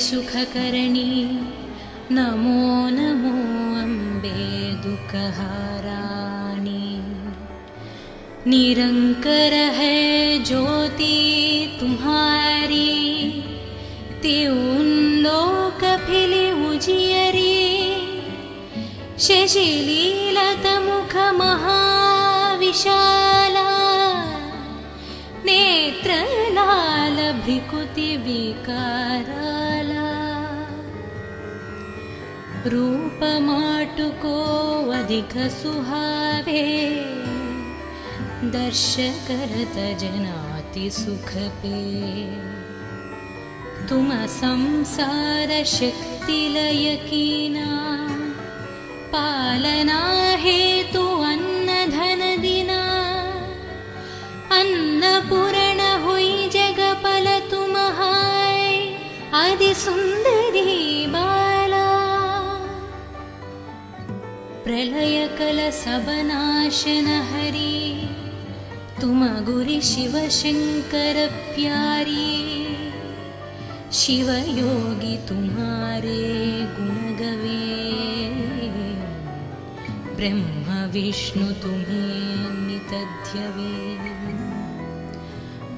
सुखकरणी नमो नमो अम्बे दुःखहाराणि। निरंकर है ज्योति तुम्हारी, त्यों लोक फिले उजियरी। शशिलीलत मुख महाविशाला, नेत्र लाल भ्रिकुति विकाराला। रूप माटुको अधिक सुहावे, दर्श करत जनाति सुख पे। तुम संसार शक्ति लय कीना, पालना हेतु अन्न धन दिना। अन्नपूर्ण हुई जगपल तुम्हाय, आदि सुंदरी बाला। प्रलय कल सब नाशन हरी, तुम गुरि शिव शंकर प्यारी। शिव योगी तुम्हारे गुण गवे, ब्रह्म विष्णु तुम्हें नित ध्यवे।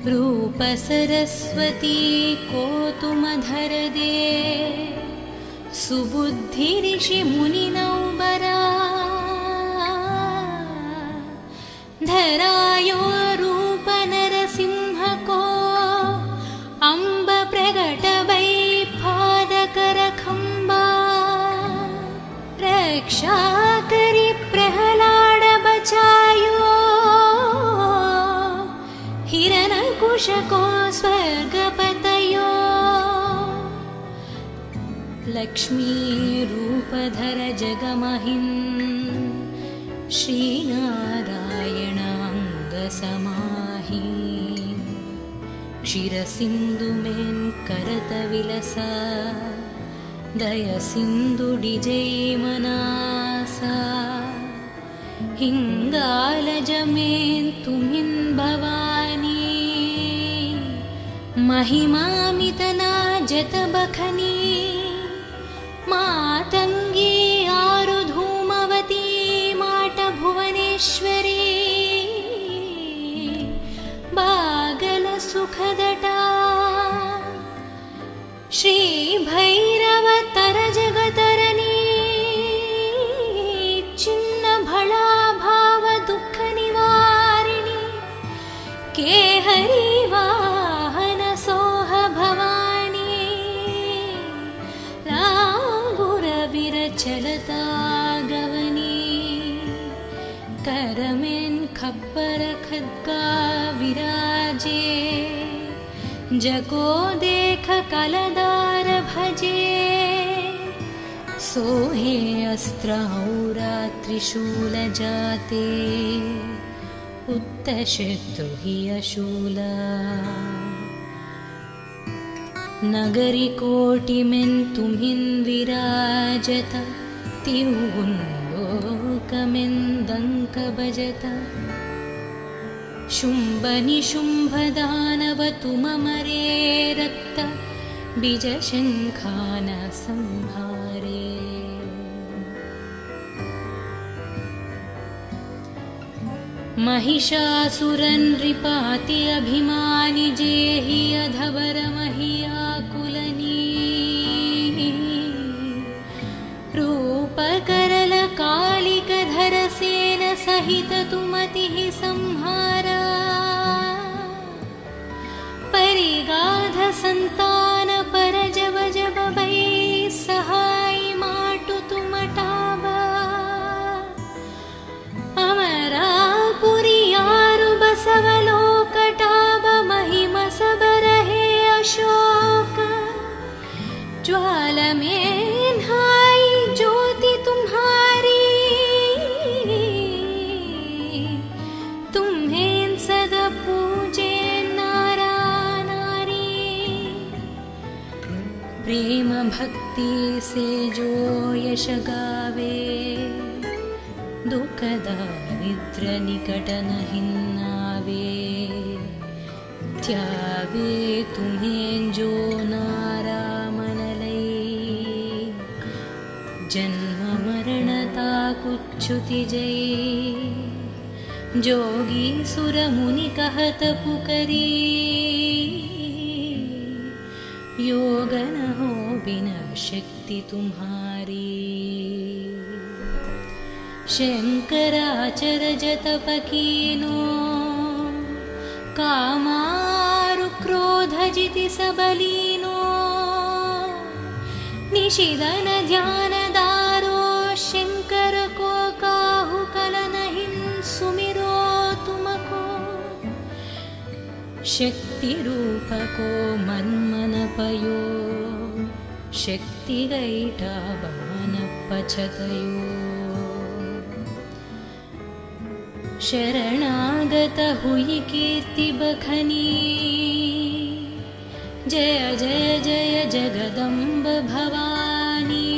रूप सरस्वती को तुम धर दे, सुबुद्धि ऋषि मुनि नौबरा। धरायो रूप नरसिंह को, अम्ब प्रगट वै पादकर खंबा। रक्षा करी प्रहलाद बचायो, हिरण्यकुश को स्वर्ग पतयो। लक्ष्मी रूप धर जगमहिं, श्री नारायण अंग समाहि। क्षीर सिंधु में करत विलसा, दय सिंधु डिजय मनासा। हिंगालज में तुमिन भवानी, महिमामितना जत बखनी। मातंगी आरु धूमवती, माट भुवनेश्वरी। बागल सुखदटा, श्री भैरव तर जगतरनी। चिन्न भला भाव दुख निवारिणी, केहरी वाहन सोह भवानी। रांगुर विरचलता गवनी, करमें खप्पर खद्गा विराजे। जको देख कलदार भजे, सोहे अस्त्र औरा त्रिशूल जाते। उत्त शत्रु ही अशूला, नगरी कोटि में तुम्हिं विराजत। त्यों लोक में दंक बजत। शुंभ निशुंभ दानव तुम मरे, रक्त बीज शंखान संहारे। महिषासुरन नृपाति अभिमानि, जेहि अधवर महियाकुलनी। रूप करल कालिक धर सेन सहित तुमतिः संहारा। परिगाध संतान पर जब जब भै, सहाय माटु तुम टावा। अमरापुरी आरु बसवलोक टाब, महिमा सब रहे अशोक। ज्वाल में नहाई ज्योति तुम्हारी, तुम्हें सदा पूजे नारा नारी। प्रेम भक्ति से जो यश गावे, दुख दारिद्र निकट नहीं नावे। त्यावे तुम्हें जो नारा मन जन्म मरणता कुच्छुति जय जोगी सुर मुनि कहत पुकरी योग न हो बिना शक्ति तुम्हारी शंकराचर जतप कीनो कामारु क्रोध जिति सबलीनो निशिदन ध्यान दारो शंकर को काहु कलन हिन सुमिरो तुमको शक्ति रूप को मन्मन पयो शक्ति गैठा बान पछतयो शरणागत हुई कीर्ति बखनी जय जय जय जगदम्ब भवानी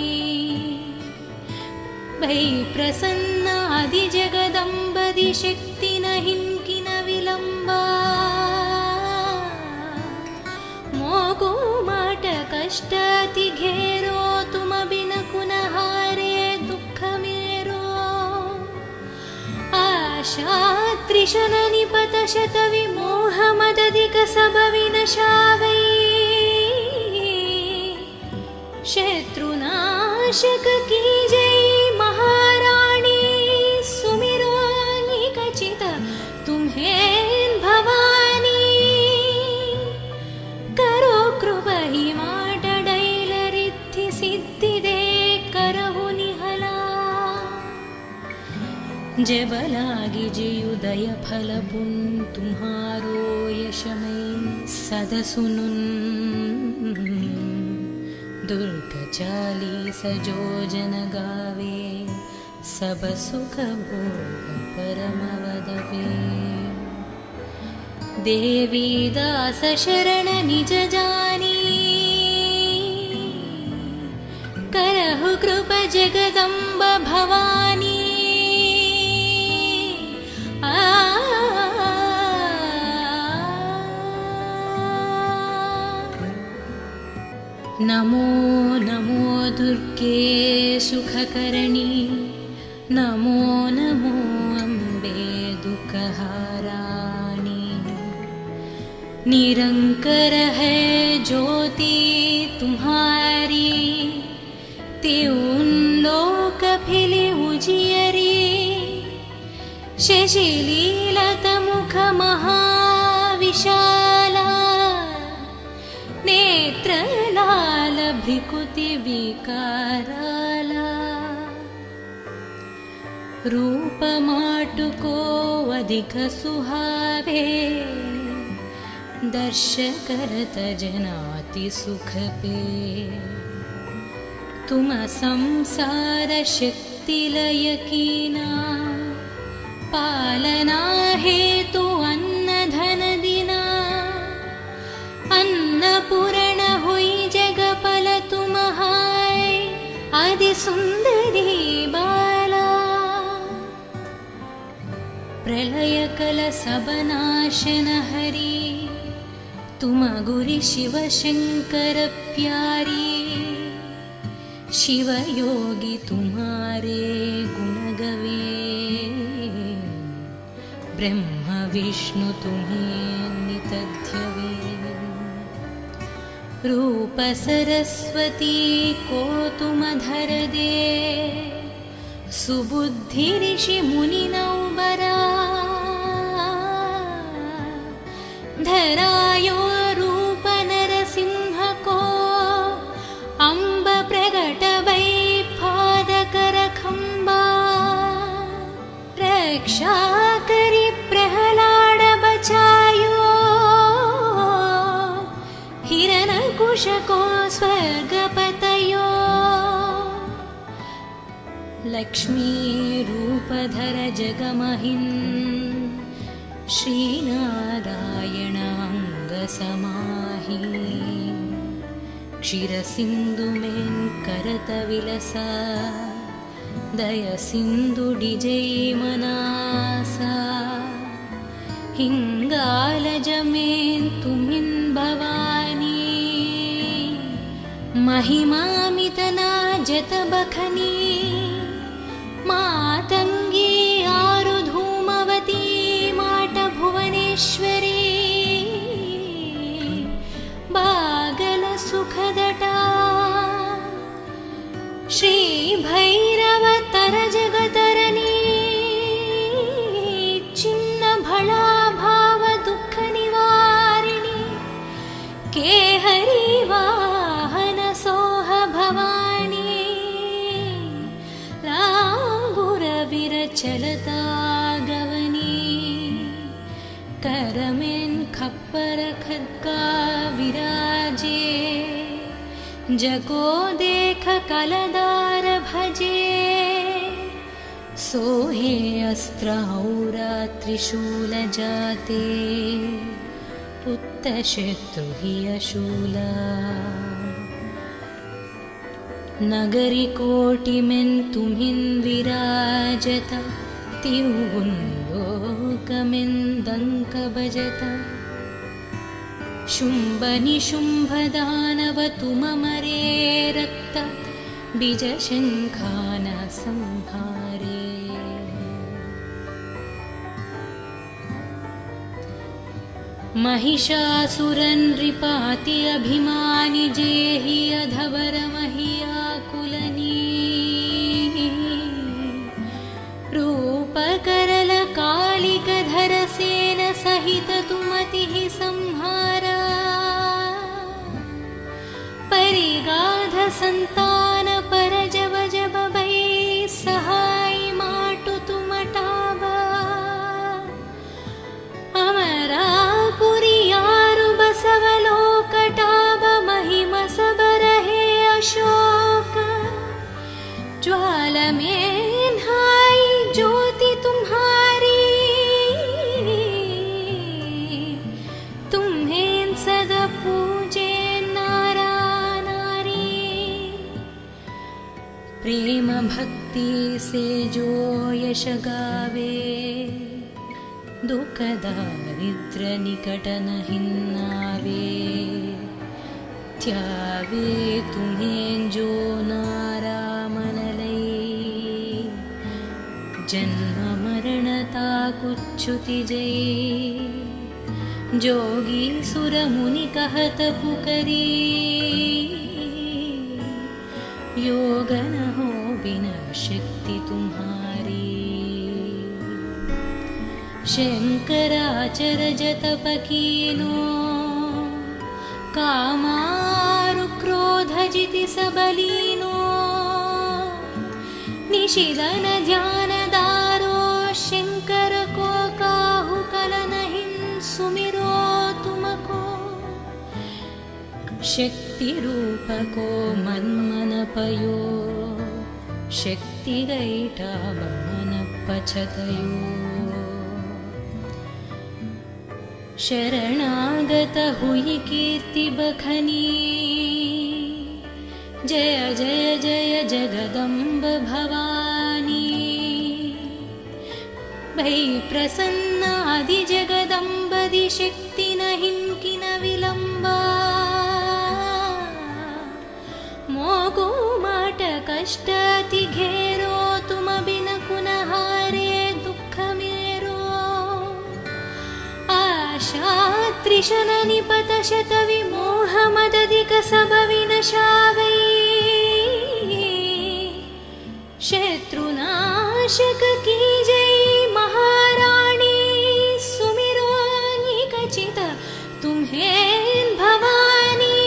भई प्रसन्न आदि जगदम्बदि शक्ति न हिंकि न विलंबा मोगु माट कष्ट अति घेरो तुम बिन कुन हारे दुख मेरो आशा त्रिशन निपत शत विमोह मदधिक सब विनशावै शत्रुनाशक की जय महारानी सुमिरो निकचित तुम्हें भवानी करो कृपा ही माट डैल रिद्धि सिद्धि दे करहु निहला जब लागी जयुदय फल पुन तुम्हारो यशमय सद सुनुन दुर्ग 40 जो जन गावे सब सुख भोग परम वदवे देवी दास शरण निज जानी करहु कृप जगदम्ब भवानी नमो नमो दुर्गे सुखकरणी नमो नमो अम्बे दुःखहारानी निरंकर है ज्योति तुम्हारी त्यों लोक फिले उजियरी शशिलीलत मुख महाविशाला नेत्र लाल भ्रिकुति विकाराला रूप माटु को अधिक सुहावे दर्श करत जनाति सुख पे तुम संसार शक्ति लय कीना पालना हेतु अन्न धन दिना अन्नपूर्ण हुई जगपल तुम्हाय आदि सुंदरी बाला प्रलय कल सबनाशन हरि तुम गुरि शिव शंकर प्यारी शिव योगी तुम्हारे गुण गवे ब्रह्म विष्णु तुम्हें नितध्यवे रूप सरस्वती को तुम धर दे सुबुद्धि ऋषि मुनि नौबरा धरायो रूप नरसिंह को अंब प्रगट वै पादकर खंबा रक्षा करी प्रहलाद बचायो हिरण्यकुश को स्वर्गपतयो लक्ष्मी रूपधर जगमहिन् श्रीनारायण अंग समाहि क्षीर सिंधु में करत विलसा दय सिंधु डिजै मनासा हिंगाल जमें तुमिन भवानी महिमामितना जतबखनी मातंगी आरुधूमवती माट भुवनेश्वरी बागल सुखदटा श्री भैरव तर जगतरनी चिन्न भला भाव दुख निवारिणी के हरि वाहन सोह भवानी लांगुर विरचलता गवनी करमें खप्पर खद्गा विराजे जको देख कलदार भजे सोहे अस्त्र औरा त्रिशूल जाते पुत्त शत्रु हि अशूला नगरी कोटि में तुम्हिन् विराजत तिरुवुन् लोकमें दंक बजत शुंभ निशुंभ दानव तुममरे रक्त बीज शंखान संहारे महिषासुरन् नृपाति अभिमानि जेहि अधवर महियाकुलनी रूप करल कालिक धर सेन सहित तुमतिः संहारा परिगाध संतान पर जब जब भई सहाय माटु तुमटाबा अमरापुरी यारु बसवलोकटाब महिम सब रहे अशोक ज्वाल में नहाई ज्योति तुम्हारी तुम्हें सदा पूजे प्रेम भक्ति से जो यश गावे दुख दारिद्र निकट नहिन्नावे त्यावे तुम्हें जो नारामनलै जन्म मरणता कुच्छुति जय जोगी सुर मुनि कहत पुकरी योग न हो बिना शक्ति तुम्हारी शंकराचर जतप कीनो कामारु क्रोध जिति सबलीनो निशिदन ध्यान दारो शंकर को काहु कल नहीं सुमिरो तुमको शक्ति रूप को मन मन पयो शक्ति गईटा मन पछतयो शरणागत हुई कीर्ति बखनी जय जय जय जगदम्ब भवानी भई प्रसन्न आदि जगदम्बदि शक्ति नहीं किन विलंबा मोगो माट कष्ट अति घेरो तुम बिन कुनहारे दुख मेरो आशा त्रिशन निपत शत विमोह मदधिक सब विनशावै शत्रुनाशक की जय महारानी सुमिरो निकचित तुम्हें भवानी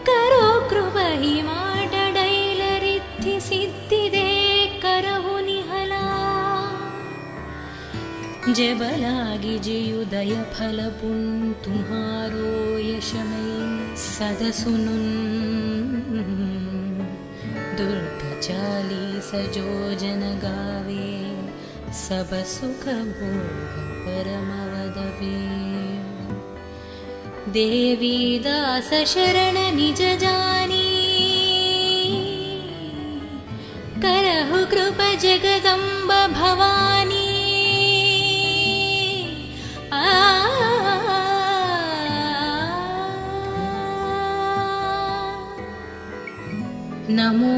करो कृपहि माटडैलरिद्धि सिद्धिदे करहु निहला जबलागी जियुदय फल पुन तुम्हारो यशमय सद सुनुन दुर्ग 40 जो जन गावे सब सुख भोग परम वदवे देवी दास शरण निज जानी करहु कृप जगदम्ब भवानी नमो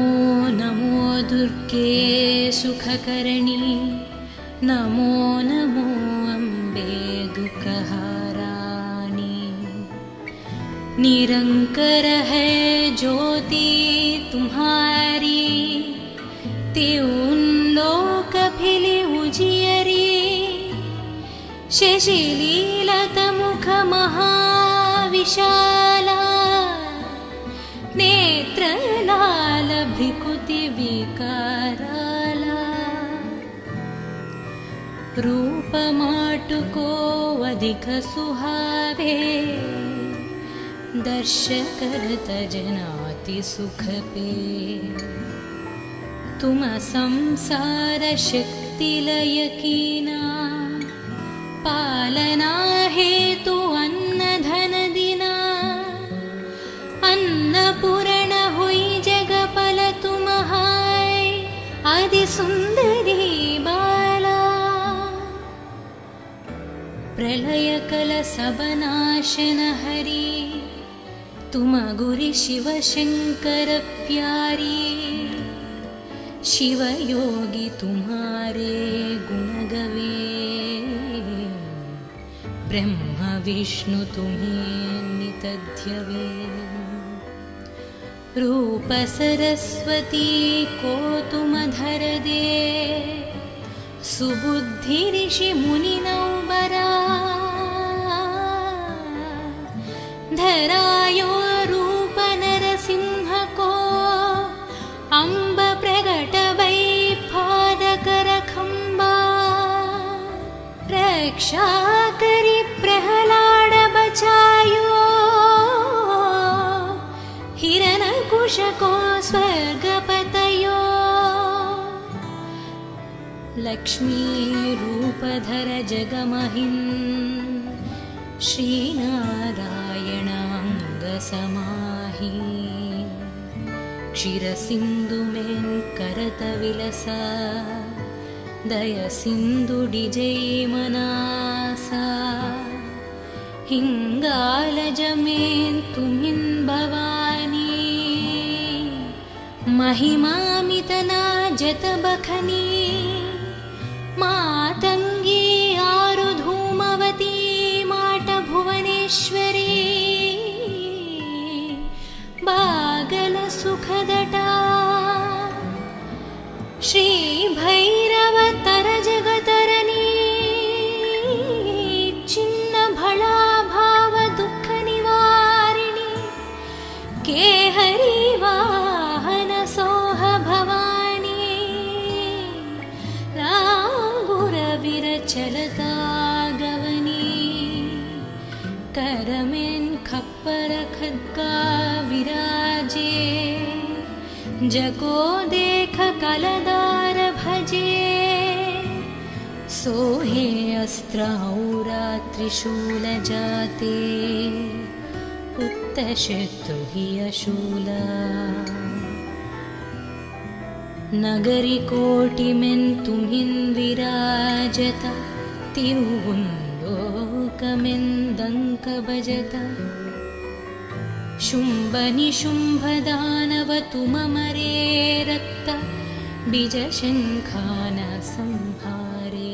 नमो दुर्गे सुखकरणी नमो नमो अम्बे दुःखहाराणि निरंकर है ज्योति तुम्हारी त्यों लोक फिले उजियरी शशिलीलत मुख महाविशाला नेत्र लाल भ्रिकुति विकाराला रूप माटुको अधिक सुहावे दर्श करत जनाति सुख पे तुम संसार शक्ति लय कीना पालना हेतु अन्न धन दिना अन्नपूर्ण हुई जगपल तुम्हाय आदि सुंदरी बाला प्रलय कल सब नाशन हरि तुम गुरु शिव शंकर प्यारी शिव योगी तुम्हारे गुण गवे ब्रह्म विष्णु तुम्हें नितध्यवे रूप सरस्वती को तुम धर दे सुबुद्धि ऋषि मुनि नौबरा धरायो रूप नरसिंह को अम्ब प्रगट वै पादकर खंबा रक्षा करी प्रहलाद बचायो हिरण्यकुश को स्वर्ग पतयो लक्ष्मी रूप धर जगमहिन् श्री नारायण अंग समाहि क्षीर सिंधु में करत विलसा दय सिंधु डिजय मनासा हिंगाल जमें तुमिन भवानी महिमामितना जत बखनी मातंगी आरु धूमवती माट भुवनेश्वरी बागल सुखदटा श्री भैरव तर जगतरनी चिन्न भला भाव दुख निवारिणी केहरी वाहन सोह भवानी लांगुर विरचलता गवनी करमें खप्पर खद्गा विराजे जको देख कलदार भजे सोहे अस्त्र औरा त्रिशूल जाते पुत्त शत्रु ही अशूला नगरी कोटि में तुम्हिन विराजता तिरुवुंलोकमें दंक बजता शुंभ निशुंभ दानव तुम मरे रक्त बीज शंखान संहारे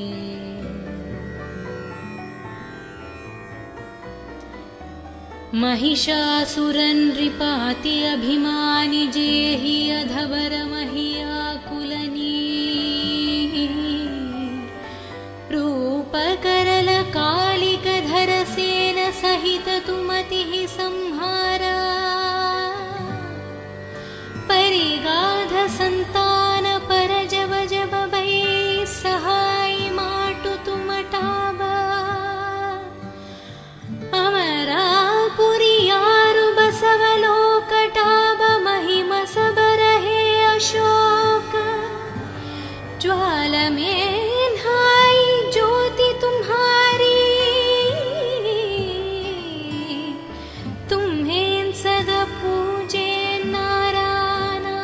महिषासुरन रिपाति अभिमानि जेहि अधवर महिया